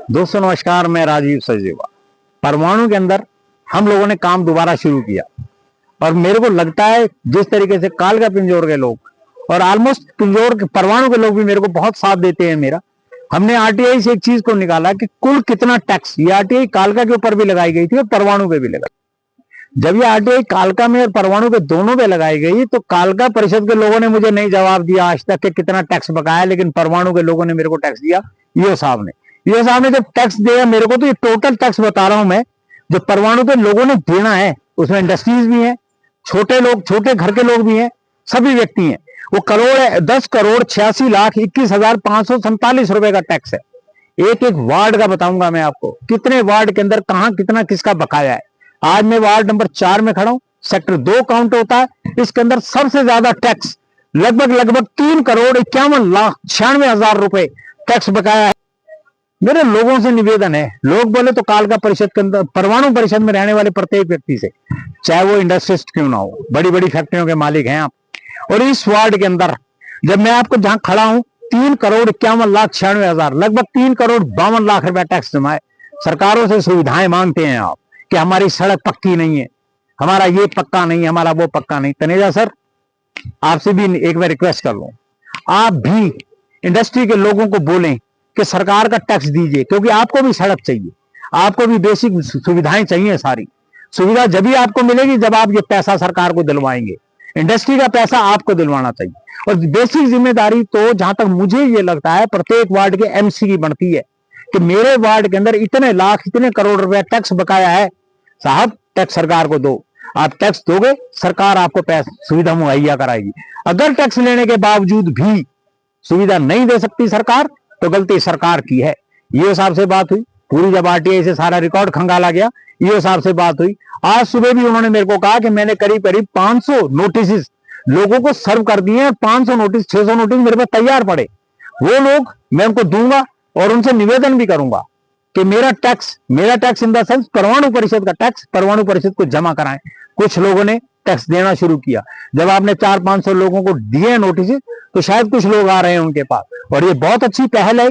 दोस्तों नमस्कार, मैं राजीव सचदेवा। परमाणु के अंदर हम लोगों ने काम दोबारा शुरू किया और मेरे को लगता है जिस तरीके से कालका पिंजौर के लोग और ऑलमोस्ट पिंजौर के परमाणु के लोग भी मेरे को बहुत साथ देते हैं मेरा। हमने आरटीआई से एक चीज को निकाला कि कुल कितना टैक्स, ये आरटीआई कालका के ऊपर भी लगाई गई थी और परमाणु पे भी लगाई। जब ये आरटीआई कालका में और परमाणु पे दोनों पे लगाई गई तो कालका परिषद के लोगों ने मुझे नहीं जवाब दिया आज तक कि कितना टैक्स बकाया, लेकिन परमाणु के लोगों ने मेरे को टैक्स दिया। ईओ साहब ने जब टैक्स दिया मेरे को, तो ये टोटल टैक्स बता रहा हूं मैं, जो परमाणु के लोगों ने देना है उसमें इंडस्ट्रीज भी हैं, छोटे लोग, छोटे घर के लोग भी हैं, सभी व्यक्ति हैं। वो करोड़ है, 10,86,21,547 रुपए का टैक्स है। एक एक वार्ड का बताऊंगा मैं आपको, कितने वार्ड के अंदर कहां कितना किसका बकाया है। आज मैं वार्ड नंबर 4 में खड़ा हूं, सेक्टर 2 काउंट होता है, इसके अंदर सबसे ज्यादा टैक्स लगभग 3,91,96,000 रुपए टैक्स बकाया है। मेरे लोगों से निवेदन है, लोग बोले तो कालका परिषद के अंदर, परमाणु परिषद में रहने वाले प्रत्येक व्यक्ति से, चाहे वो इंडस्ट्रिस्ट क्यों ना हो, बड़ी बड़ी फैक्ट्रियों के मालिक हैं आप, और इस वार्ड के अंदर जब मैं आपको जहां खड़ा हूं 3,51,96,000, लगभग 3,52,00,000 रुपया टैक्स जमा है। सरकारों से सुविधाएं मांगते हैं आप कि हमारी सड़क पक्की नहीं है, हमारा ये पक्का नहीं है, हमारा वो पक्का नहीं। तनेजा सर, आपसे भी एक बार रिक्वेस्ट कर लूं, आप भी इंडस्ट्री के लोगों को बोलें कि सरकार का टैक्स दीजिए, क्योंकि आपको भी सड़क चाहिए, आपको भी बेसिक सुविधाएं चाहिए। सारी सुविधा जब भी आपको मिलेगी जब आप ये पैसा सरकार को दिलवाएंगे। इंडस्ट्री का पैसा आपको दिलवाना चाहिए। और बेसिक जिम्मेदारी तो जहां तक मुझे ये लगता है प्रत्येक वार्ड के एमसी की बनती है कि मेरे वार्ड के अंदर इतने लाख, इतने करोड़ रुपया टैक्स बकाया है, साहब टैक्स सरकार को दो। आप टैक्स दोगे, सरकार आपको पैसा सुविधा मुहैया कराएगी। अगर टैक्स लेने के बावजूद भी सुविधा नहीं दे सकती सरकार, तो गलती सरकार की है। ईओ साहब से बात हुई पूरी, जब आरटीआई से सारा रिकॉर्ड खंगाला गया, ईओ साहब से बात हुई। आज सुबह भी उन्होंने मेरे को कहा कि मैंने करीब 500 नोटिस लोगों को सर्व कर दिए हैं। 500 नोटिस, 600 नोटिस मेरे पास तैयार पड़े, वो लोग मैं उनको दूंगा और उनसे निवेदन भी करूंगा कि मेरा टैक्स इन द सेंस परमाणु परिषद का टैक्स परमाणु परिषद को जमा कराएं। कुछ लोगों ने टैक्स देना शुरू किया। जब आपने 400-500 लोगों को दिए नोटिस, तो शायद कुछ लोग आ रहे हैं उनके पास, और ये बहुत अच्छी पहल है।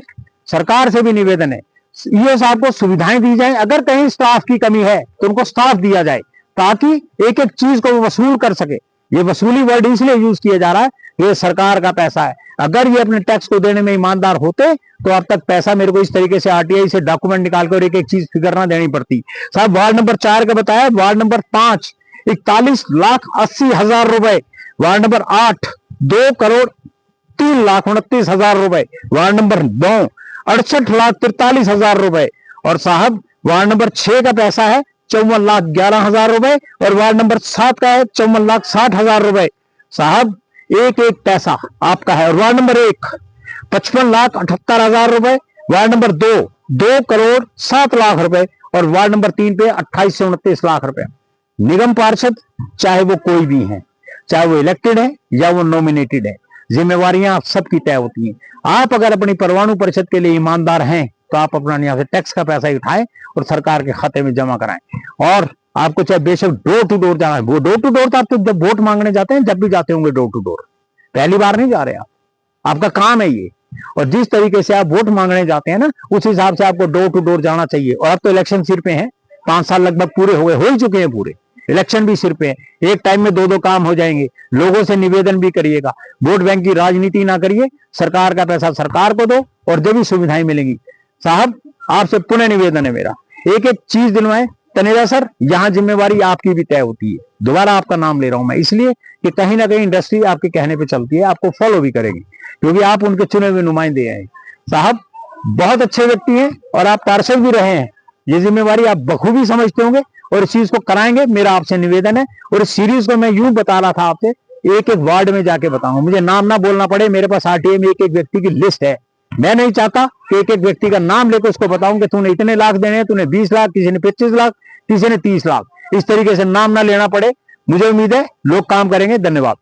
सरकार से भी निवेदन है, ईओ साहब को सुविधाएं दी जाए। अगर कहीं स्टाफ की कमी है तो उनको स्टाफ दिया जाए, ताकि एक एक चीज को वसूल कर सके। ये वसूली वर्ड इसलिए यूज किया जा रहा है, ये सरकार का पैसा है। अगर ये अपने टैक्स को देने में ईमानदार होते तो अब तक पैसा मेरे को इस तरीके से आरटीआई से डॉक्यूमेंट निकाल कर एक एक चीज फिगर ना देनी पड़ती। साहब वार्ड नंबर 4 का बताया, वार्ड नंबर 5 41,80,000 रुपए, वार्ड नंबर 8 2,03,29,000 रुपए, वार्ड नंबर 9 68,43,000 रुपए, और साहब वार्ड नंबर 6 का पैसा है 54,11,000 रुपए, और वार्ड नंबर 7 का है 54,60,000 रुपए। साहब एक एक पैसा आपका है। और वार्ड नंबर 1 55,78,000 रुपए, वार्ड नंबर 2,02,07,00,000 रुपए, और वार्ड नंबर 3 पे 28 से 29 लाख रुपए। निगम पार्षद चाहे वो कोई भी है, चाहे वो इलेक्टेड है या वो नॉमिनेटेड है, जिम्मेवारियां आप सबकी तय होती हैं। आप अगर अपनी परमाणु परिषद के लिए ईमानदार हैं तो आप अपना यहाँ से टैक्स का पैसा उठाएं और सरकार के खाते में जमा कराएं। और आपको चाहे बेशक डोर टू डोर जाना है, वो डोर टू डोर तो आप तो जब वोट मांगने जाते हैं, जब भी जाते होंगे डोर टू डोर, पहली बार नहीं जा रहे आप, आपका काम है ये। और जिस तरीके से आप वोट मांगने जाते हैं ना, उस हिसाब से आपको डोर टू डोर जाना चाहिए। और अब तो इलेक्शन सिर पे है, 5 साल लगभग पूरे हो गए, हो ही चुके हैं पूरे, इलेक्शन भी सिर पे है। एक टाइम में 2-2 काम हो जाएंगे। लोगों से निवेदन भी करिएगा, वोट बैंक की राजनीति ना करिए, सरकार का पैसा सरकार को दो और जब भी सुविधाएं मिलेंगी। साहब आपसे पुनः निवेदन है मेरा, एक एक चीज दिलवाएं। तनेजा सर, यहां जिम्मेवारी आपकी भी तय होती है। दोबारा आपका नाम ले रहा हूं मैं, इसलिए कि कहीं ना कहीं इंडस्ट्री आपके कहने पे चलती है, आपको फॉलो भी करेगी, क्योंकि आप उनके चुने हुए नुमाइंदे हैं। साहब बहुत अच्छे व्यक्ति हैं और आप पार्षद भी रहे हैं, ये जिम्मेवारी आप बखूबी समझते होंगे और इस चीज को कराएंगे। मेरा आपसे निवेदन है। और इस सीरीज को मैं यूं बता रहा था आपसे, एक एक वार्ड में जाके बताऊंगा, मुझे नाम ना बोलना पड़े। मेरे पास आरटीआई में एक एक व्यक्ति की लिस्ट है। मैं नहीं चाहता कि एक एक व्यक्ति का नाम लेकर उसको बताऊं कि तूने इतने लाख देने हैं, तूने 20 लाख, किसी ने 25 लाख, किसी ने 30 लाख, इस तरीके से नाम ना लेना पड़े। मुझे उम्मीद है लोग काम करेंगे। धन्यवाद।